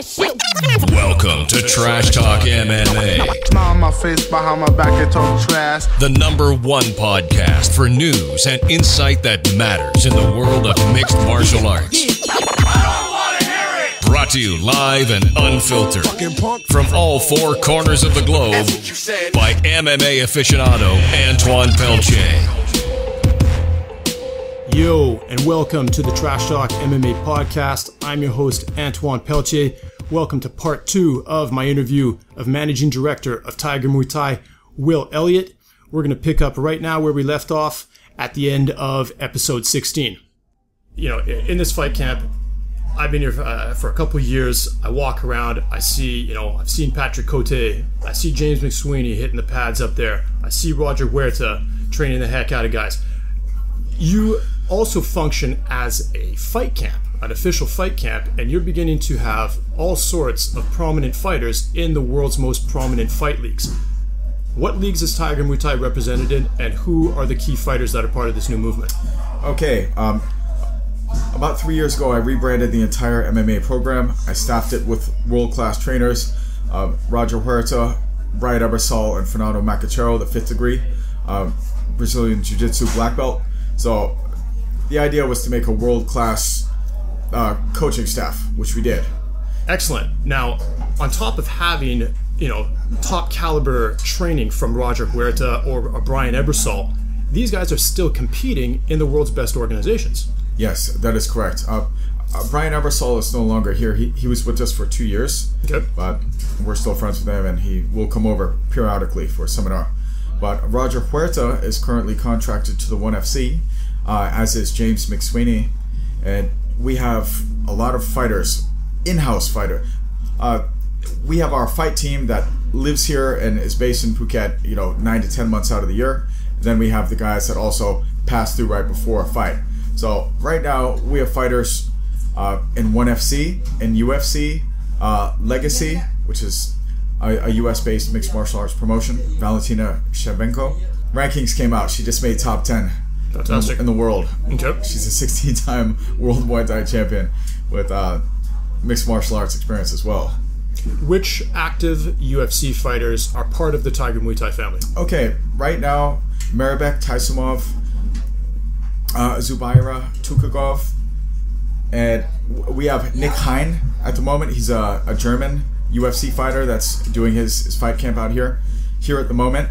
that shit. Welcome to Trash Talk MMA. Smile on my face, behind my back, and talk trash. The #1 podcast for news and insight that matters in the world of mixed martial arts. Brought to you live and unfiltered from all four corners of the globe by MMA aficionado Antoine Peltier. Yo, and welcome to the Trash Talk MMA podcast. I'm your host, Antoine Peltier. Welcome to part 2 of my interview of Managing Director of Tiger Muay Thai, Will Elliott. We're going to pick up right now where we left off at the end of episode 16. You know, in this fight camp, I've been here for a couple of years. I walk around, I see, I've seen Patrick Cote, I see James McSweeney hitting the pads up there, I see Roger Huerta training the heck out of guys. You also function as a fight camp, an official fight camp, and you're beginning to have all sorts of prominent fighters in the world's most prominent fight leagues. What leagues is Tiger Muay Thai represented in, and who are the key fighters that are part of this new movement? Okay, about 3 years ago, I rebranded the entire MMA program. I staffed it with world-class trainers, Roger Huerta, Brian Ebersol, and Fernando Macachero, the 5th degree, Brazilian Jiu-Jitsu black belt. So the idea was to make a world-class coaching staff, which we did. Excellent. Now, on top of having, top caliber training from Roger Huerta or Brian Ebersol, these guys are still competing in the world's best organizations. Yes, that is correct. Brian Ebersol is no longer here. He was with us for 2 years, okay, but we're still friends with him, and he will come over periodically for a seminar. But Roger Huerta is currently contracted to the 1FC, as is James McSweeney, and we have a lot of fighters, in-house fighter. We have our fight team that lives here and is based in Phuket, 9 to 10 months out of the year. Then we have the guys that also pass through right before a fight. So right now we have fighters in 1FC, in UFC, Legacy, which is a US-based mixed martial arts promotion, Valentina Shevchenko. Rankings came out. She just made top 10 Fantastic. In the world. Okay. She's a 16-time world Muay Thai champion with mixed martial arts experience as well. Which active UFC fighters are part of the Tiger Muay Thai family? Okay, right now, Maribek Taisumov, Zubaira Tukagov, and we have Nick Hein at the moment. He's a German UFC fighter that's doing his fight camp out here at the moment.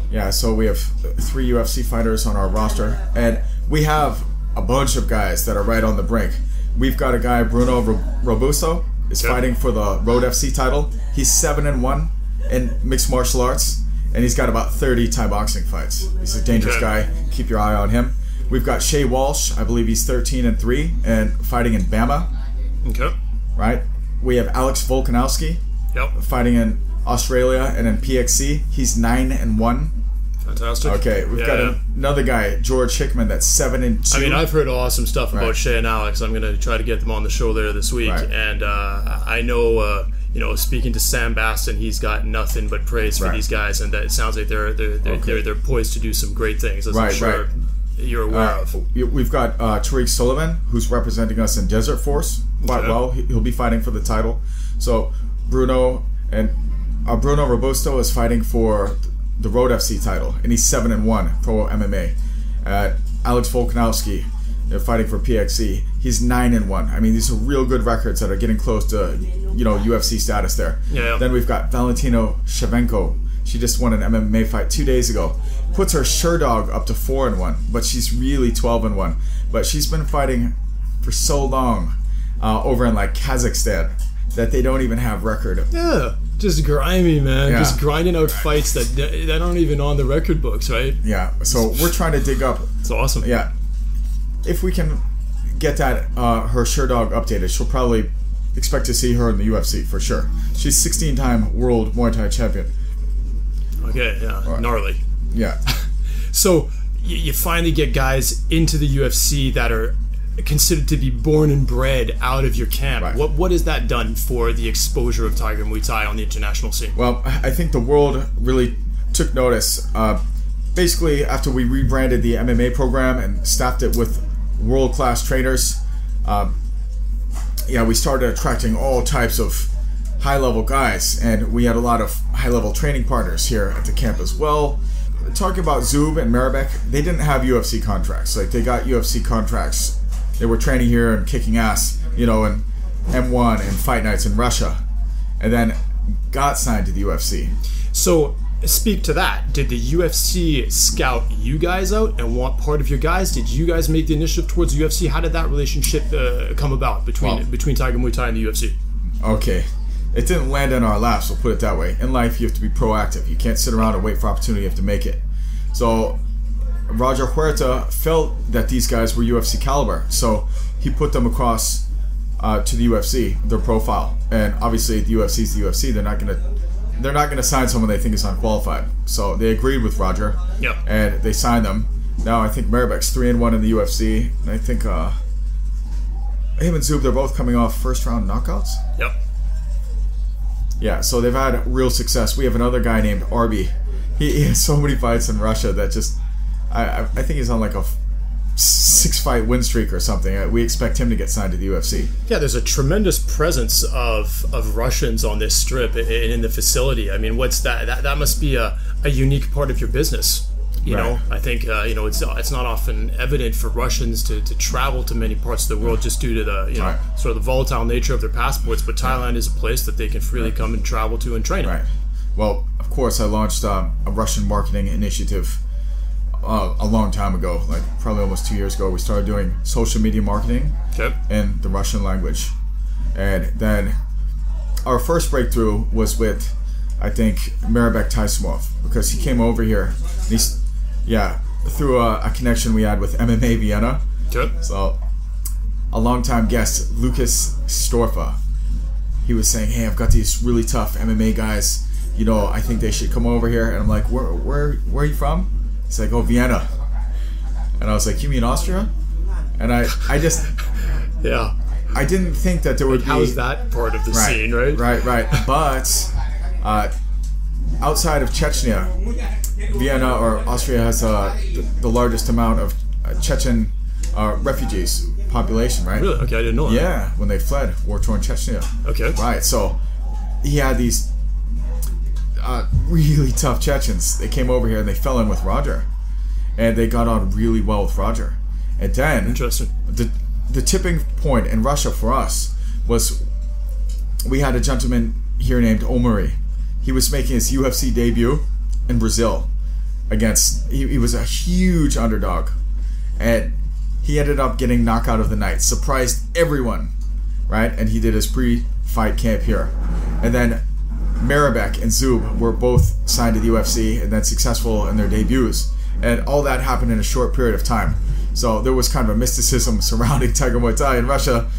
Yeah, so we have 3 UFC fighters on our roster, and we have a bunch of guys that are right on the brink. We've got a guy, Bruno Robusto, is fighting for the Road FC title. He's 7-1 in mixed martial arts, and he's got about 30 Thai boxing fights. He's a dangerous guy. Keep your eye on him. We've got Shea Walsh. I believe he's 13-3 and fighting in Bama. Okay. Right. We have Alex Volkanovski. Yep. Fighting in Australia and in PXC. He's 9-1. Fantastic. Okay, we've got another guy, George Hickman, that's 7-2. I mean, I've heard awesome stuff about Right. Shea and Alex. I'm going to try to get them on the show later this week. Right. And I know, speaking to Sam Baston, he's got nothing but praise for these guys, and that it sounds like they're poised to do some great things, as I'm sure you're aware of. We've got Tariq Sullivan, who's representing us in Desert Force quite well. He'll be fighting for the title. So Bruno Robusto is fighting for the Road FC title, and he's 7-1 pro MMA. Alex Volkanovski, fighting for PXC, he's 9-1. I mean, these are real good records that are getting close to UFC status there. Yeah. Then we've got Valentina Shevchenko. She just won an MMA fight 2 days ago. Puts her Sherdog up to 4-1, but she's really 12-1. But she's been fighting for so long over in like Kazakhstan that they don't even have record. Yeah, just grimy, man. Yeah. Just grinding out fights that aren't even on the record books, right? Yeah, so we're trying to dig up. It's awesome. Yeah, if we can get that her Sherdog updated, she'll probably expect to see her in the UFC for sure. She's 16-time world Muay Thai champion. Okay, yeah, gnarly. Yeah. So you finally get guys into the UFC that are considered to be born and bred out of your camp. Right. What has that done for the exposure of Tiger Muay Thai on the international scene? Well, I think the world really took notice. Basically, after we rebranded the MMA program and staffed it with world-class trainers, we started attracting all types of high-level guys, and we had a lot of high-level training partners here at the camp as well. Talking about Zub and Marabek, they didn't have UFC contracts. Like, they got UFC contracts. They were training here and kicking ass, in M1 and fight nights in Russia, and then got signed to the UFC. So, speak to that. Did the UFC scout you guys out and want part of your guys? Did you guys make the initiative towards the UFC? How did that relationship come about between Tiger Muay Thai and the UFC? Okay. It didn't land in our laps, we'll put it that way. In life, you have to be proactive. You can't sit around and wait for opportunity, you have to make it. So, Roger Huerta felt that these guys were UFC caliber, so he put them across to the UFC, their profile. And obviously, the UFC is the UFC. They're not gonna sign someone they think is unqualified. So they agreed with Roger, and they signed them. Now I think Marabek's 3-1 in the UFC, and I think him and Zub, they're both coming off first round knockouts. Yep. Yeah, so they've had real success. We have another guy named Arby. He has so many fights in Russia that just... I think he's on like a 6-fight win streak or something. We expect him to get signed to the UFC. Yeah, there's a tremendous presence of Russians on this strip and in the facility. I mean, what's that? That must be a unique part of your business. You know, I think it's not often evident for Russians to travel to many parts of the world just due to the sort of the volatile nature of their passports. But Thailand is a place that they can freely come and travel to and train. Right. Well, of course, I launched a Russian marketing initiative a long time ago, like probably almost 2 years ago. We started doing social media marketing in the Russian language, and then our first breakthrough was with, I think, Marabek Taisumov, because he came over here. Through a connection we had with MMA Vienna. So, a longtime guest, Lucas Storfa, he was saying, "Hey, I've got these really tough MMA guys. I think they should come over here." And I'm like, "Where are you from?" He's like, "Oh, Vienna." And I was like, "You mean Austria?" And I just I didn't think that there would be... How's that part of the scene, right? Right. But outside of Chechnya, Vienna or Austria has the largest amount of Chechen refugees population, right? Really? Okay, I didn't know that. Yeah, when they fled war-torn Chechnya. Okay. Right, so he had these really tough Chechens. They came over here and they fell in with Roger. And they got on really well with Roger. And then... Interesting. The tipping point in Russia for us was we had a gentleman here named Omari. He was making his UFC debut in Brazil against... He was a huge underdog. And he ended up getting knockout of the night. Surprised everyone, right? And he did his pre-fight camp here. And then Marabek and Zub were both signed to the UFC and then successful in their debuts. And all that happened in a short period of time. So there was kind of a mysticism surrounding Tiger Muay Thai in Russia,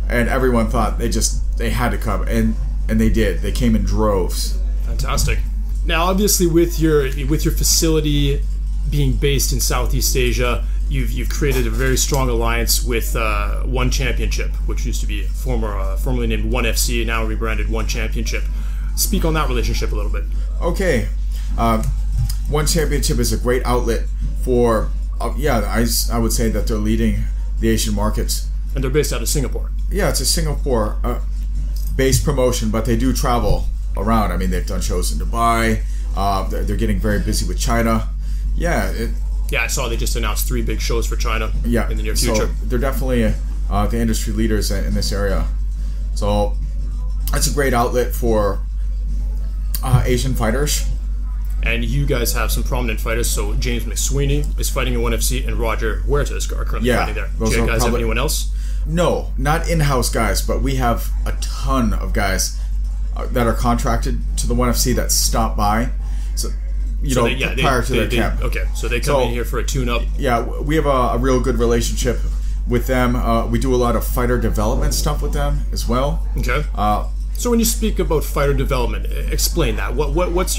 and everyone thought they had to come, and they did. They came in droves. Fantastic. Now, obviously, with your facility being based in Southeast Asia, you've created a very strong alliance with One Championship, which used to be formerly named One FC, now rebranded One Championship. Speak on that relationship a little bit. Okay. One Championship is a great outlet for, I would say that they're leading the Asian markets. And they're based out of Singapore. Yeah, it's a Singapore-based promotion, but they do travel around. I mean, they've done shows in Dubai. They're getting very busy with China. Yeah, I saw they just announced 3 big shows for China in the near future. So they're definitely the industry leaders in this area. So that's a great outlet for Asian fighters. And you guys have some prominent fighters. So James McSweeney is fighting in One FC, and Roger Huerta is currently fighting there. Do you guys have anyone else? No, not in-house guys, but we have a ton of guys that are contracted to the One FC that stop by. So, prior to their camp. Okay, so they come in here for a tune-up. Yeah, we have a real good relationship with them. We do a lot of fighter development stuff with them as well. Okay. So when you speak about fighter development, explain that. What's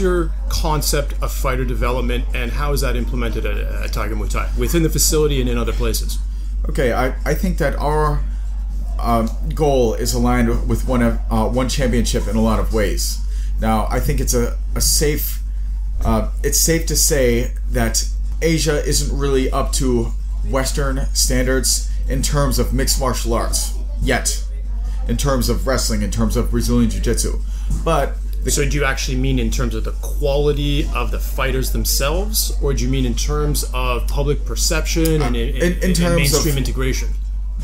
your concept of fighter development, and how is that implemented at Tiger Muay Thai within the facility and in other places? Okay, I think that our goal is aligned with One Championship in a lot of ways. Now, I think it's safe to say that Asia isn't really up to Western standards in terms of mixed martial arts. yet, in terms of wrestling, in terms of Brazilian Jiu-Jitsu. But so do you actually mean in terms of the quality of the fighters themselves, or do you mean in terms of public perception and in terms mainstream of integration?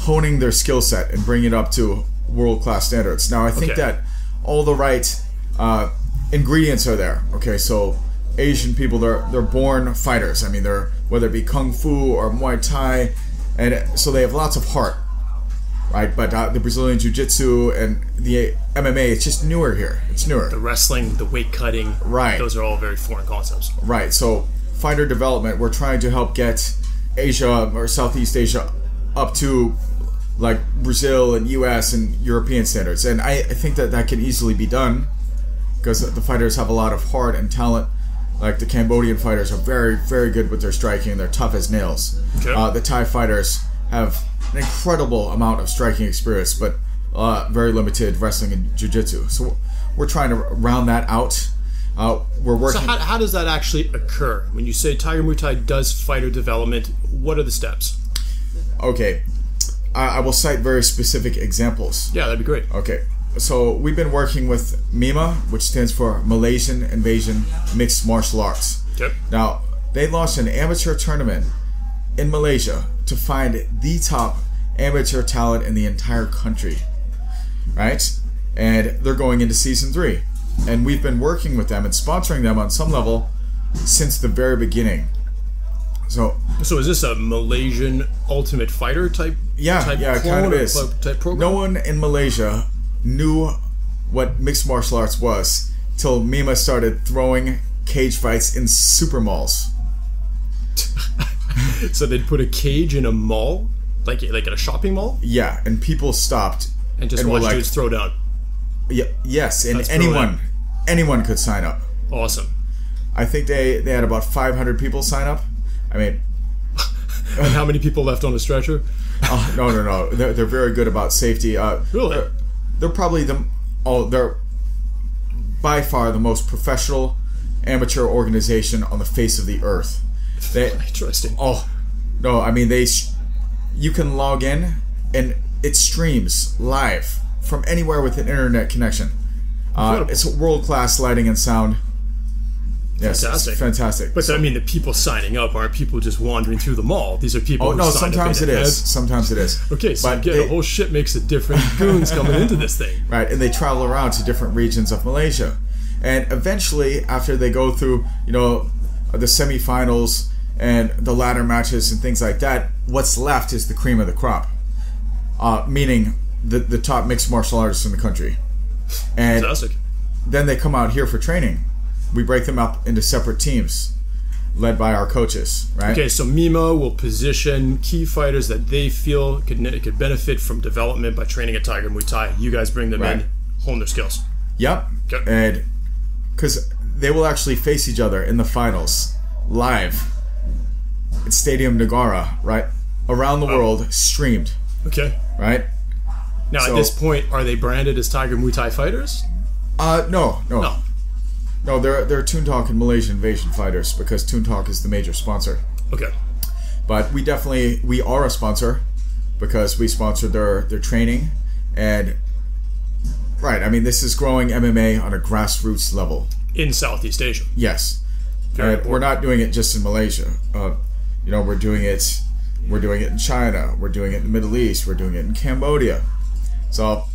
Honing their skill set and bringing it up to world-class standards. Now, I think that all the right ingredients are there. Okay, so Asian people, they're born fighters. I mean, they're, whether it be Kung Fu or Muay Thai, and so they have lots of heart, right? But the Brazilian Jiu-Jitsu and the MMA, it's just newer here. It's newer. The wrestling, the weight cutting, right? Those are all very foreign concepts. Right. So fighter development, we're trying to help get Asia or Southeast Asia up to like Brazil and US and European standards. And I think that can easily be done because the fighters have a lot of heart and talent. Like the Cambodian fighters are very, very good with their striking. They're tough as nails. Okay. The Thai fighters have an incredible amount of striking experience, but very limited wrestling and jiu-jitsu. So we're trying to round that out. We're working. So how does that actually occur? When you say Tiger Muay Thai does fighter development, what are the steps? Okay. I will cite very specific examples. Yeah, that'd be great. Okay. So we've been working with MIMA, which stands for Malaysian Invasion Mixed Martial Arts. Okay. Now, they launched an amateur tournament in Malaysia to find the top amateur talent in the entire country, right? And they're going into season 3. And we've been working with them and sponsoring them on some level since the very beginning. So is this a Malaysian Ultimate Fighter type? Yeah, it kind of is. Type program? No one in Malaysia knew what mixed martial arts was till Mima started throwing cage fights in super malls. So they'd put a cage in a mall, like at a shopping mall? Yeah, and people stopped and just watched dudes throw down. Yeah, yes, and anyone could sign up. Awesome. I think they had about 500 people sign up. I mean, and how many people left on a stretcher? No. They're very good about safety. Really? They're probably they're by far the most professional amateur organization on the face of the earth. Interesting. Oh, no, I mean you can log in and it streams live from anywhere with an internet connection. It's world-class lighting and sound. Yes, fantastic. Fantastic. But I mean, the people signing up aren't people just wandering through the mall. These are people who sign up. Sometimes it is. Okay, so again, a whole ship makes of different goons coming into this thing. Right, and they travel around to different regions of Malaysia. And eventually, after they go through, the semifinals and the ladder matches and things like that, what's left is the cream of the crop. Meaning the top mixed martial artists in the country. And fantastic. Then they come out here for training. We break them up into separate teams, led by our coaches, right? Okay, so MIMA will position key fighters that they feel could benefit from development by training at Tiger Muay Thai. You guys bring them in, hone their skills. Yep. Okay. And because they will actually face each other in the finals, live, at Stadium Negara, right? Around the world, streamed. Okay. Right? Now, at this point, are they branded as Tiger Muay Thai fighters? No. No, they're Toon Talk and Malaysian Invasion fighters because Toon Talk is the major sponsor. Okay. But we are a sponsor because we sponsor their training and right, I mean this is growing MMA on a grassroots level. In Southeast Asia. Yes. And we're not doing it just in Malaysia. We're doing it in China, we're doing it in the Middle East, we're doing it in Cambodia. So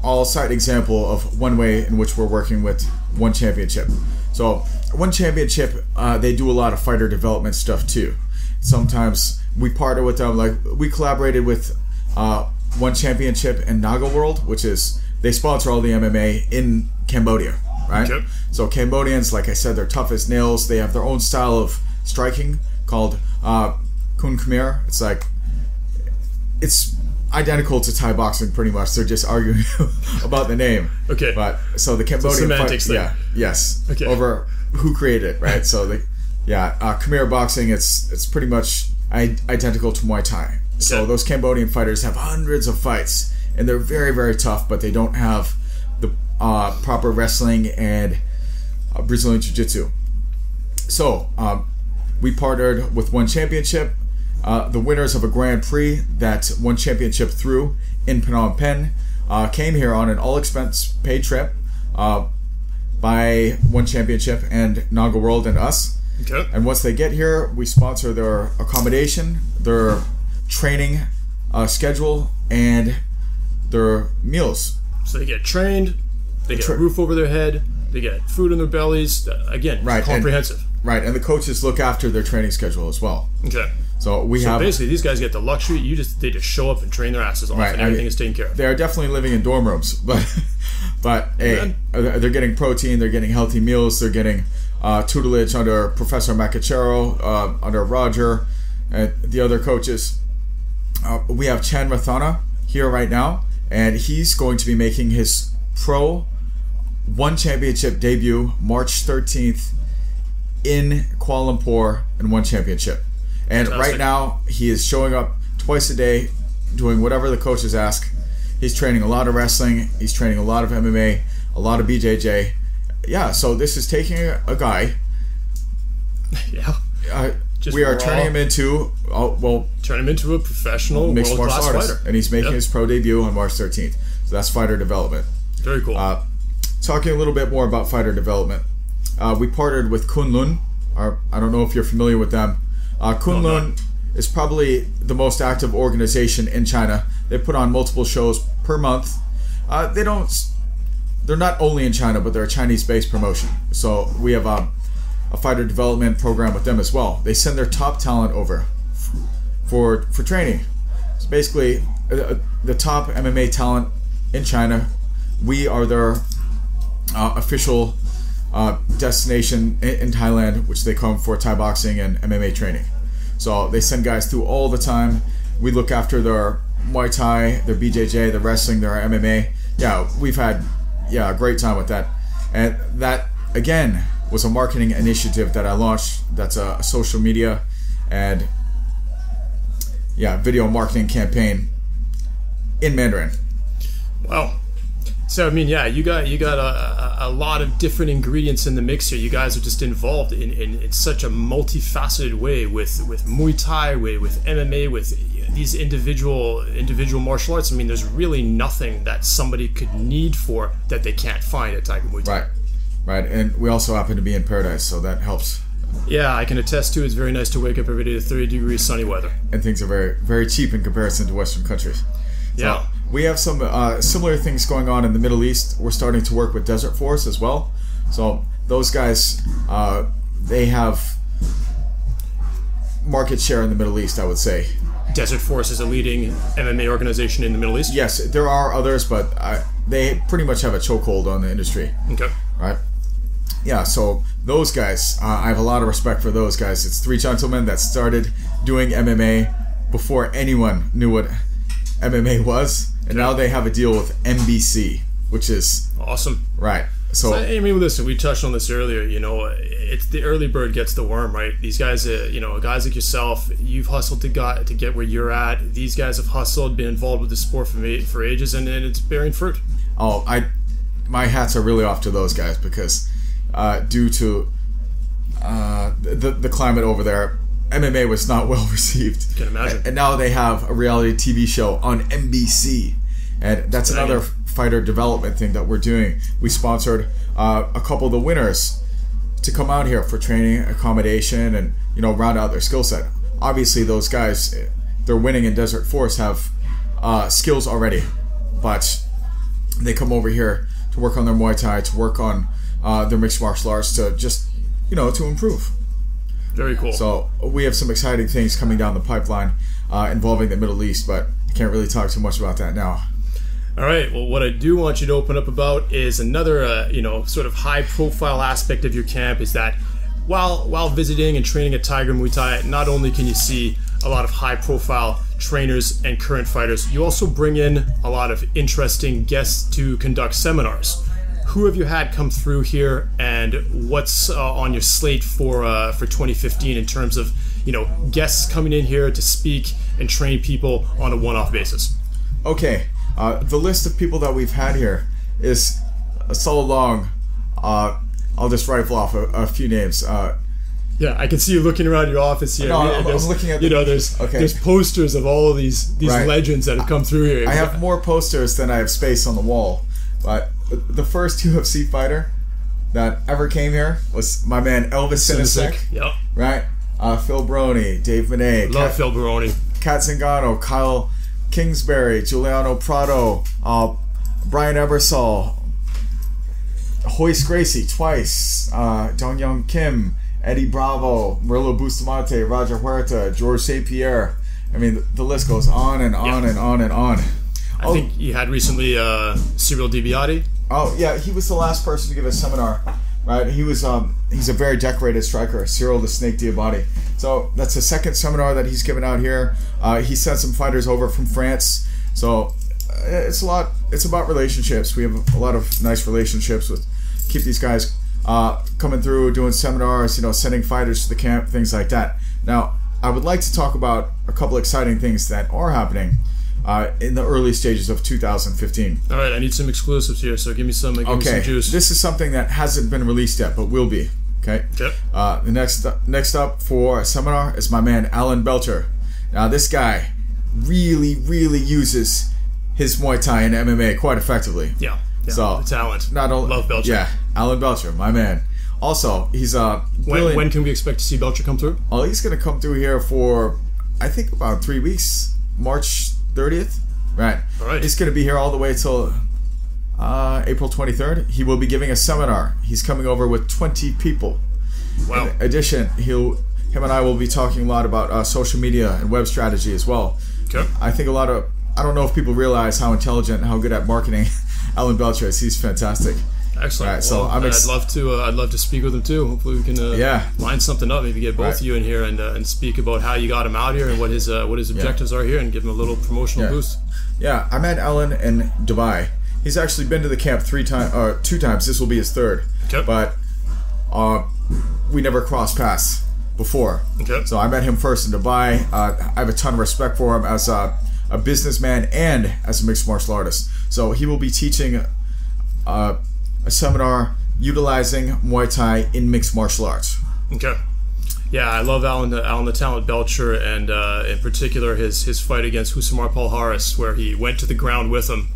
I'll cite an example of one way in which we're working with One Championship. So One Championship, they do a lot of fighter development stuff too. Sometimes we partner with them, like we collaborated with One Championship and Naga World, which is, they sponsor all the MMA in Cambodia, right? Okay. So Cambodians, like I said, they're tough as nails. They have their own style of striking called Kun Khmer. It's identical to Thai boxing, pretty much. They're just arguing about the name. Okay. But so the Cambodian semantics thing. Yes. Okay. Over who created it, right? So Khmer boxing, it's pretty much identical to Muay Thai. Okay. So those Cambodian fighters have hundreds of fights, and they're very, very tough, but they don't have the proper wrestling and Brazilian Jiu-Jitsu. So we partnered with One Championship, the winners of a Grand Prix that won championship through in Phnom Penh came here on an all-expense paid trip by One Championship and Naga World and us. Okay. And once they get here, we sponsor their accommodation, their training schedule, and their meals. So they get trained, they get a roof over their head, they get food in their bellies. Again, right, comprehensive. And the coaches look after their training schedule as well. Okay. So basically these guys get the luxury. They just show up and train their asses off, and everything is taken care of. They are definitely living in dorm rooms, but hey, they're getting protein, they're getting healthy meals, they're getting tutelage under Professor Macachero, under Roger, and the other coaches. We have Chan Rathana here right now, and he's going to be making his pro One Championship debut March 13th in Kuala Lumpur in One Championship. And right now, he is showing up twice a day, doing whatever the coaches ask. He's training a lot of wrestling. He's training a lot of MMA, a lot of BJJ. Yeah, so this is taking a guy. Yeah. We are turning him into turn him into a professional mixed martial artist, fighter. and he's making his pro debut on March 13th. So that's fighter development. Very cool. Talking a little bit more about fighter development, we partnered with Kunlun. I don't know if you're familiar with them. Kunlun is probably the most active organization in China. They put on multiple shows per month. They're not only in China, but they're a Chinese-based promotion. So we have a fighter development program with them as well. They send their top talent over for training. So basically, the top MMA talent in China, we are their official destination in Thailand, which they come for Thai boxing and MMA training. So they send guys through all the time. We look after their Muay Thai, their BJJ, their wrestling, their MMA. Yeah, we've had a great time with that. And that, again, was a marketing initiative that I launched. That's a social media and video marketing campaign in Mandarin. Wow. So I mean, you got a lot of different ingredients in the mix here. You guys are just involved in such a multifaceted way with Muay Thai, with MMA, with these individual martial arts. I mean, there's really nothing that somebody could need for that they can't find at Tiger Muay Thai. Right, and we also happen to be in paradise, so that helps. Yeah, I can attest to. It's very nice to wake up every day to 30 degrees sunny weather, and things are very, very cheap in comparison to Western countries. Yeah. So we have some similar things going on in the Middle East. We're starting to work with Desert Force as well. So those guys, they have market share in the Middle East, I would say. Desert Force is a leading MMA organization in the Middle East? Yes, there are others, but they pretty much have a chokehold on the industry. Okay. Right? Yeah, so those guys, I have a lot of respect for those guys. It's three gentlemen that started doing MMA before anyone knew what MMA was, and now they have a deal with NBC, which is awesome. Right. So I mean, listen, we touched on this earlier. You know, it's the early bird gets the worm, right? These guys, guys like yourself, you've hustled to get where you're at. These guys have hustled, been involved with the sport for ages, and it's bearing fruit. Oh, my hats are really off to those guys because due to the climate over there, MMA was not well received. Can imagine. And now they have a reality TV show on NBC, and that's another fighter development thing that we're doing. We sponsored a couple of the winners to come out here for training, accommodation, and round out their skill set. Obviously, those guys, they're winning in Desert Force, have skills already, but they come over here to work on their Muay Thai, to work on their mixed martial arts, to just to improve. Very cool. So we have some exciting things coming down the pipeline involving the Middle East, but I can't really talk too much about that now. All right. Well, what I do want you to open up about is another, sort of high-profile aspect of your camp is that while visiting and training at Tiger Muay Thai, not only can you see a lot of high-profile trainers and current fighters, you also bring in a lot of interesting guests to conduct seminars. Who have you had come through here, and what's on your slate for 2015 in terms of guests coming in here to speak and train people on a one-off basis? Okay, the list of people that we've had here is so long. I'll just rifle off a few names. Yeah, I can see you looking around your office here. No, I'm looking at there's posters of all of these Right. legends that have come through here. I have more posters than I have space on the wall. But the first UFC fighter that ever came here was my man Elvis Sinisek. Yep. Right? Phil Baroni, Dave Monet, Phil Baroni, Kat Zingano, Kyle Kingsbury, Giuliano Prado, Brian Ebersol, Hoist Gracie twice, Dong Young Kim, Eddie Bravo, Murillo Bustamante, Roger Huerta, George St. Pierre. I mean, the list goes on and on and on and on. I think you had recently Cyril DiBiase. Oh yeah, he was the last person to give a seminar. Right, he's a very decorated striker, Cyril the Snake Diabate. So that's the second seminar that he's given out here. He sent some fighters over from France. So it's about relationships. We have a lot of nice relationships with keep these guys coming through, doing seminars, sending fighters to the camp, things like that. Now, I would like to talk about a couple exciting things that are happening in the early stages of 2015. All right, I need some exclusives here, so give me some juice. This is something that hasn't been released yet, but will be. Okay. The next up for a seminar is my man Alan Belcher. Now, this guy really, really uses his Muay Thai and MMA quite effectively. Yeah. So the talent. Not only love Belcher. Yeah, Alan Belcher, my man. Also, he's when can we expect to see Belcher come through? Oh, he's going to come through here for I think about 3 weeks, March 30th. Right. All right. He's going to be here all the way till April 23rd. He will be giving a seminar. He's coming over with 20 people. Wow. In addition, him and I will be talking a lot about social media and web strategy as well. Okay. I think I don't know if people realize how intelligent and how good at marketing Alan Belcher is. He's fantastic. Excellent. Right, so I'd love to speak with him too. Hopefully we can line something up. Maybe get both of you in here and speak about how you got him out here and what his objectives are here, and give him a little promotional boost. Yeah, I met Alan in Dubai. He's actually been to the camp 2 times. This will be his third. Okay. But we never crossed paths before. Okay. So I met him first in Dubai. I have a ton of respect for him as a businessman and as a mixed martial artist. So he will be teaching a seminar utilizing Muay Thai in mixed martial arts. Okay. Yeah, I love Alan the Talent Belcher, and in particular his fight against Husamar Palhares, where he went to the ground with him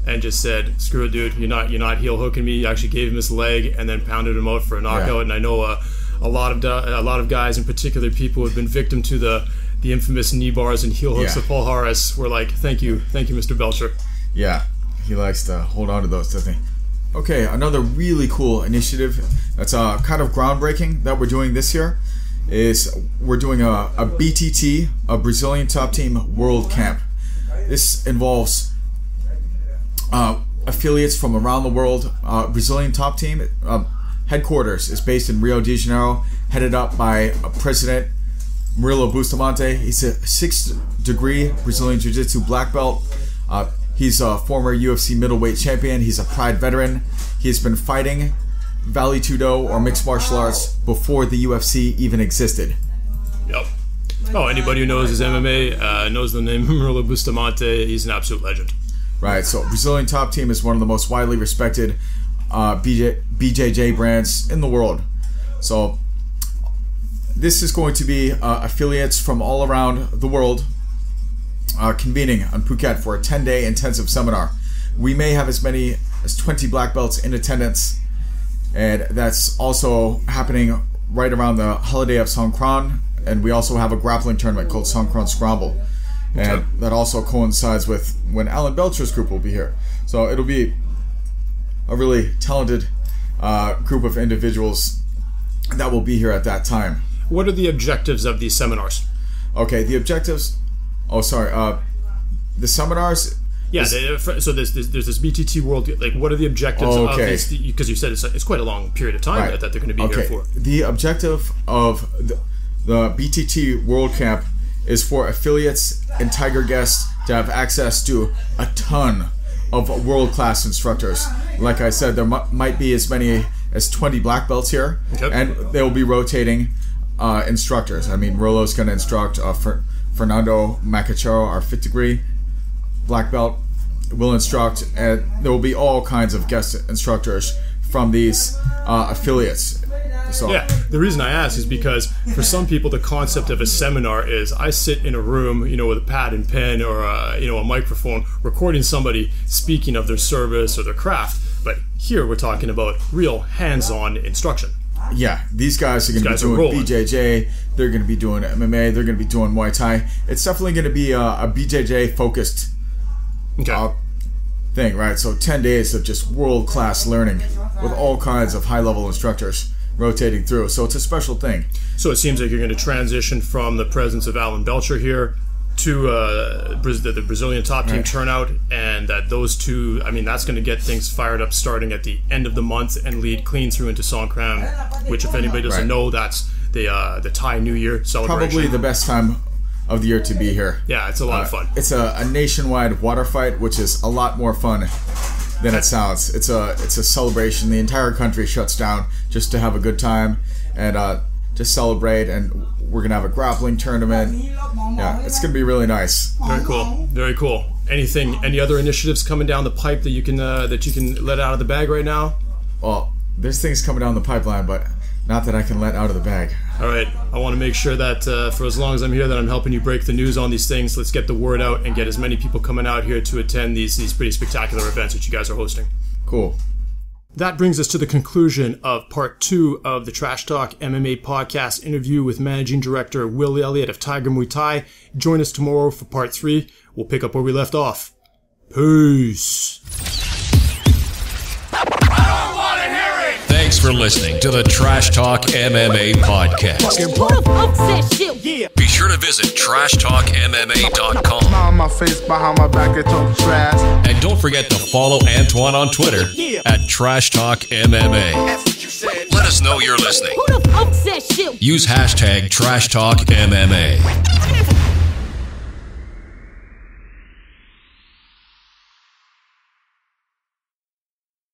and just said, "Screw it, dude. You're not heel hooking me." He actually gave him his leg and then pounded him out for a knockout. Yeah. And I know a lot of guys, in particular people who have been victim to the infamous knee bars and heel hooks of Palhares, were like, "Thank you, Mr. Belcher." Yeah, he likes to hold on to those, doesn't he? Okay, another really cool initiative that's kind of groundbreaking that we're doing this year is we're doing a BTT, a Brazilian Top Team World Camp. This involves affiliates from around the world. Brazilian Top Team headquarters is based in Rio de Janeiro, headed up by President Murillo Bustamante. He's a 6th degree Brazilian Jiu-Jitsu black belt. He's a former UFC middleweight champion. He's a Pride veteran. He's been fighting Vale Tudo or mixed martial arts before the UFC even existed. Yep. Oh, anybody who knows his MMA knows the name Murillo Bustamante. He's an absolute legend. Right. So Brazilian Top Team is one of the most widely respected BJJ brands in the world. So this is going to be affiliates from all around the world convening on Phuket for a 10-day intensive seminar. We may have as many as 20 black belts in attendance, and that's also happening right around the holiday of Songkran. And we also have a grappling tournament called Songkran Scramble, and that also coincides with when Alan Belcher's group will be here. So it'll be a really talented group of individuals that will be here at that time. What are the objectives of these seminars? Okay, the objectives. Oh, sorry. The seminars. Yeah. So there's this BTT World. Like, what are the objectives of this? Because you said it's quite a long period of time that they're going to be here for. The objective of the BTT World Camp is for affiliates and Tiger guests to have access to a ton of world-class instructors. Like I said, there might be as many as 20 black belts here, and they will be rotating instructors. I mean, Rolo's going to instruct Fernando Macachero, our 5th degree black belt, will instruct, and there will be all kinds of guest instructors from these affiliates. So yeah, the reason I ask is because for some people, the concept of a seminar is I sit in a room, with a pad and pen or a microphone, recording somebody speaking of their service or their craft. But here we're talking about real hands-on instruction. Yeah, these guys are going to be doing BJJ. They're going to be doing MMA. They're going to be doing Muay Thai. It's definitely going to be a BJJ focused thing, right? So 10 days of just world-class learning with all kinds of high-level instructors rotating through. So it's a special thing. So it seems like you're going to transition from the presence of Alan Belcher here to the Brazilian top team turnout, and that those two, that's going to get things fired up starting at the end of the month and lead clean through into Songkran, which, if anybody doesn't know, that's the Thai New Year celebration. Probably the best time of the year to be here. Yeah, it's a lot of fun. It's a nationwide water fight, which is a lot more fun than it sounds. It's a celebration. The entire country shuts down just to have a good time and just celebrate, and we're gonna have a grappling tournament. Yeah, it's gonna be really nice. Very cool. Very cool. Any other initiatives coming down the pipe that you can let out of the bag right now? Well, there's things coming down the pipeline, but not that I can let out of the bag. All right. I want to make sure that for as long as I'm here, that I'm helping you break the news on these things. Let's get the word out and get as many people coming out here to attend these pretty spectacular events that you guys are hosting. Cool. That brings us to the conclusion of part 2 of the Trash Talk MMA podcast interview with Managing Director Will Elliott of Tiger Muay Thai. Join us tomorrow for part 3. We'll pick up where we left off. Peace. Thanks for listening to the Trash Talk MMA podcast. Be sure to visit trashtalkmma.com. On my face, behind my back, they talk trash. And don't forget to follow Antoine on Twitter at Trash Talk MMA. Let us know you're listening. Use hashtag Trash Talk MMA.